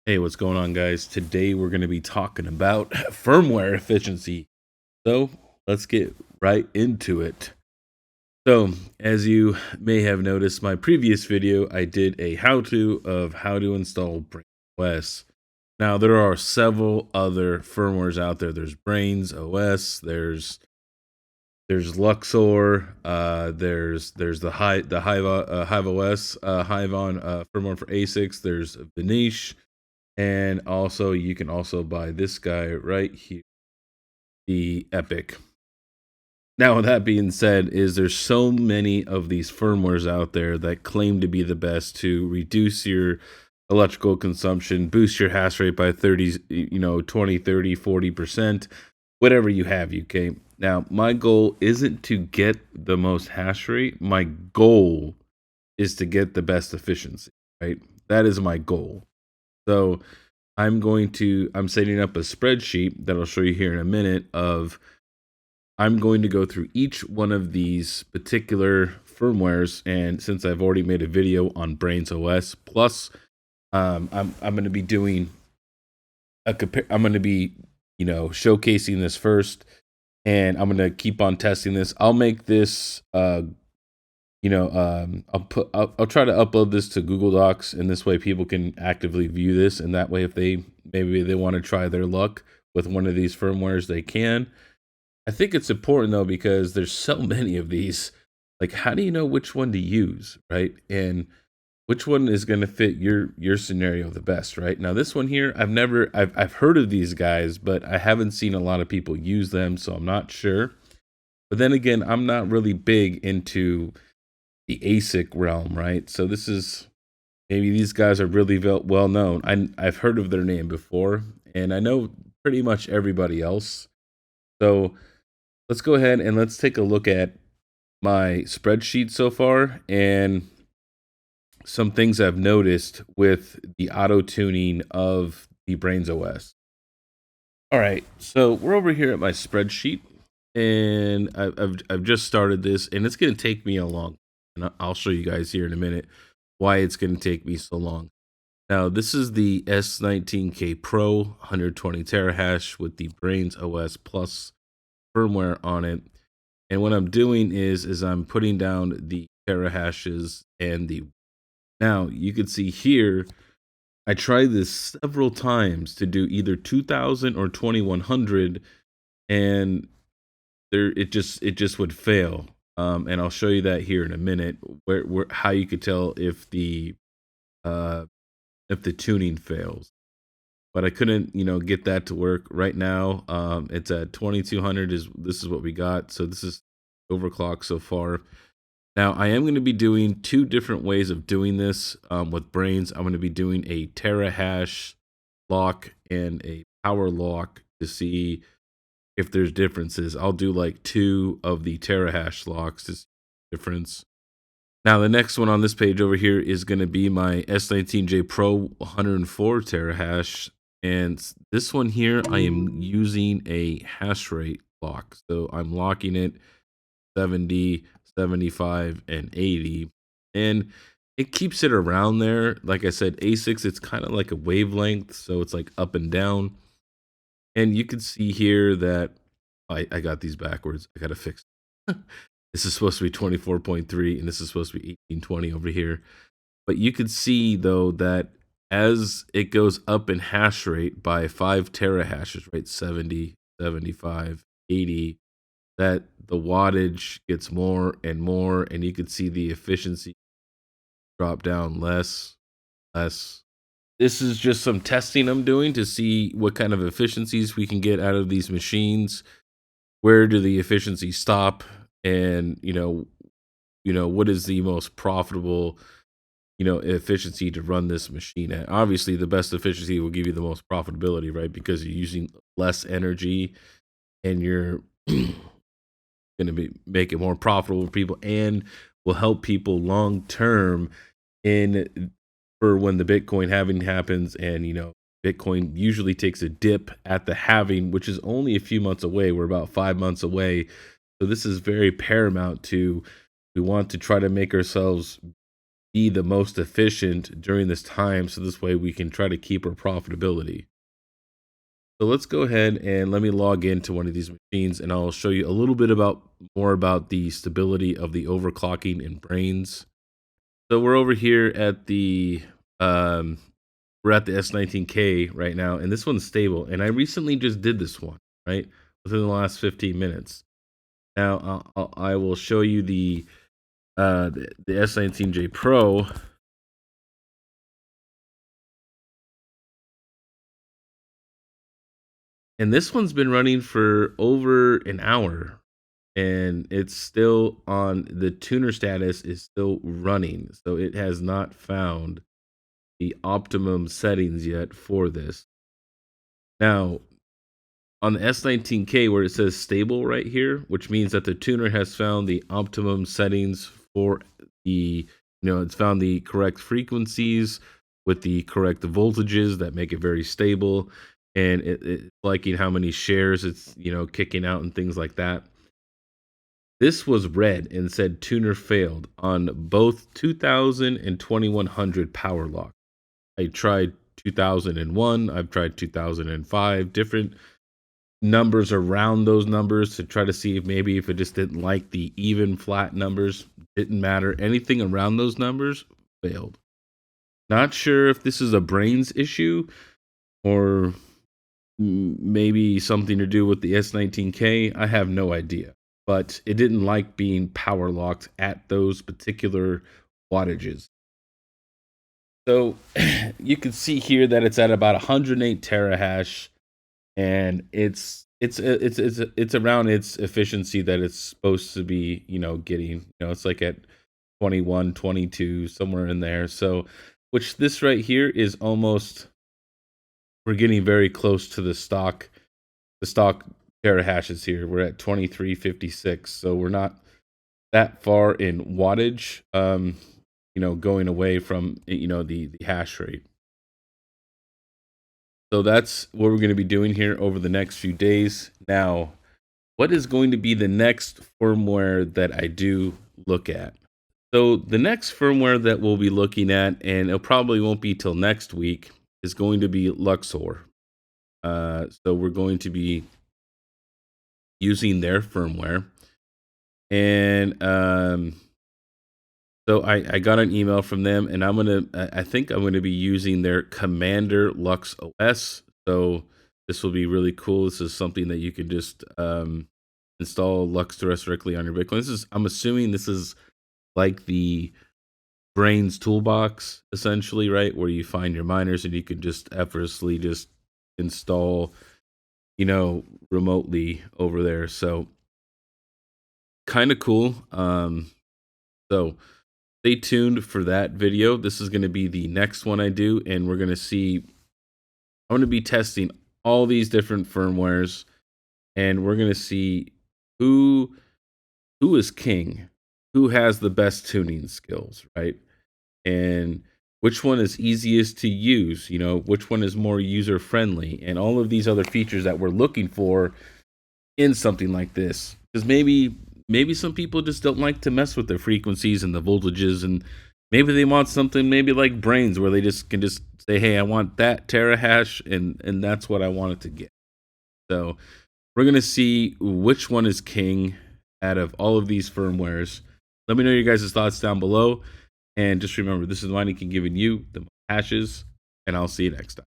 Hey, what's going on, guys? Today we're going to be talking about firmware efficiency. So let's get right into it. So, as you may have noticed, my previous video, I did a how-to of how to install Brains OS. Now, there are several other firmwares out there. There's Brains OS, there's Luxor, there's the Hive OS, Hive on firmware for ASICs. There's Vanish. And also, you can also buy this guy right here, the Epic. Now, with that being said, there's so many of these firmwares out there that claim to be the best to reduce your electrical consumption, boost your hash rate by 30, 20, 30, 40%, whatever you have, okay? Now, my goal isn't to get the most hash rate. My goal is to get the best efficiency, right? That is my goal. So, I'm setting up a spreadsheet that I'll show you here in a minute I'm going to go through each one of these particular firmwares. And since I've already made a video on Brains OS, plus I'm going to be doing I'm going to be, showcasing this first, and I'm going to keep on testing this. I'll make this, I'll try to upload this to Google Docs, and this way people can actively view this, and that way if maybe they want to try their luck with one of these firmwares, they can. I think it's important though, because there's so many of these. Like, how do you know which one to use, right? And which one is going to fit your scenario the best, right? Now, this one here, I've heard of these guys, but I haven't seen a lot of people use them, so I'm not sure. But then again, I'm not really big into the ASIC realm, right? So this is, maybe these guys are really well known. I've heard of their name before, and I know pretty much everybody else. So let's go ahead and let's take a look at my spreadsheet so far and some things I've noticed with the auto tuning of the Brains OS. All right, so we're over here at my spreadsheet, and I've just started this, and it's going to take me a long. And I'll show you guys here in a minute why it's going to take me so long. Now, this is the S19K Pro 120 terahash with the Brains OS Plus firmware on it. And what I'm doing is I'm putting down the terahashes and the. Now, you can see here, I tried this several times to do either 2000 or 2100, and it just would fail. And I'll show you that here in a minute, where how you could tell if the tuning fails. But I couldn't, get that to work right now. It's at 2200. This is what we got. So this is overclock so far. Now, I am going to be doing two different ways of doing this with Brains. I'm going to be doing a terahash lock and a power lock to see if there's differences. I'll do like two of the terahash locks to see the difference. Now, the next one on this page over here is going to be my S19J Pro 104 terahash. And this one here, I am using a hash rate lock. So I'm locking it 70, 75, and 80. And it keeps it around there. Like I said, ASICs, it's kind of like a wavelength. So it's like up and down. And you can see here that I got these backwards. I got to fix it. This is supposed to be 24.3, and this is supposed to be 1820 over here. But you can see, though, that as it goes up in hash rate by 5 terahashes, right, 70, 75, 80, that the wattage gets more and more, and you can see the efficiency drop down less. This is just some testing I'm doing to see what kind of efficiencies we can get out of these machines. Where do the efficiencies stop? And what is the most profitable efficiency to run this machine at? Obviously, the best efficiency will give you the most profitability, right? Because you're using less energy, and you're going to make it more profitable for people, and will help people long term for when the Bitcoin halving happens. And Bitcoin usually takes a dip at the halving, which is only a few months away. We're about 5 months away. So this is very paramount we want to try to make ourselves be the most efficient during this time, so this way we can try to keep our profitability. So let's go ahead and let me log into one of these machines, and I'll show you a little bit more about the stability of the overclocking in brains. So we're over here at the um, we're at the S19K right now, and this one's stable. And I recently just did this one, right, within the last 15 minutes. Now I will show you the S19J Pro. And this one's been running for over an hour, and it's still on the tuner status is still running. So it has not found the optimum settings yet for this. Now, on the S19K where it says stable right here, which means that the tuner has found the optimum settings for it's found the correct frequencies with the correct voltages that make it very stable, and it's liking how many shares it's kicking out and things like that. This was red and said tuner failed on both 2000 and 2100 power lock. I tried 2001, I've tried 2005, different numbers around those numbers to try to see if it just didn't like the even flat numbers. Didn't matter. Anything around those numbers failed. Not sure if this is a brains issue or maybe something to do with the S19K. I have no idea. But it didn't like being power locked at those particular wattages. So you can see here that it's at about 108 terahash, and it's around its efficiency that it's supposed to be getting. It's like at 21, 22, somewhere in there. So which this right here is almost, we're getting very close to the stock terahashes here. We're at 2356, so we're not that far in wattage, going away from the hash rate. So that's what we're going to be doing here over the next few days. Now, what is going to be the next firmware that I do look at? So the next firmware that we'll be looking at, and it probably won't be till next week, is going to be Luxor. So we're going to be using their firmware. And so I got an email from them, and I think I'm gonna be using their Commander Lux OS. So this will be really cool. This is something that you can just install Lux directly on your Bitcoin. I'm assuming this is like the Brains toolbox, essentially, right? Where you find your miners and you can just effortlessly just install, remotely over there. So kind of cool. So stay tuned for that video. This is going to be the next one I do, and we're going to see, I'm going to be testing all these different firmwares, and we're going to see who is king, who has the best tuning skills, right? And which one is easiest to use, which one is more user friendly, and all of these other features that we're looking for in something like this. Because maybe some people just don't like to mess with the frequencies and the voltages, and maybe they want something maybe like brains where they can just say, hey, I want that terahash, and that's what I want it to get. So we're gonna see which one is king out of all of these firmwares. Let me know your guys' thoughts down below, and just remember, this is Mining King giving you the hashes, and I'll see you next time.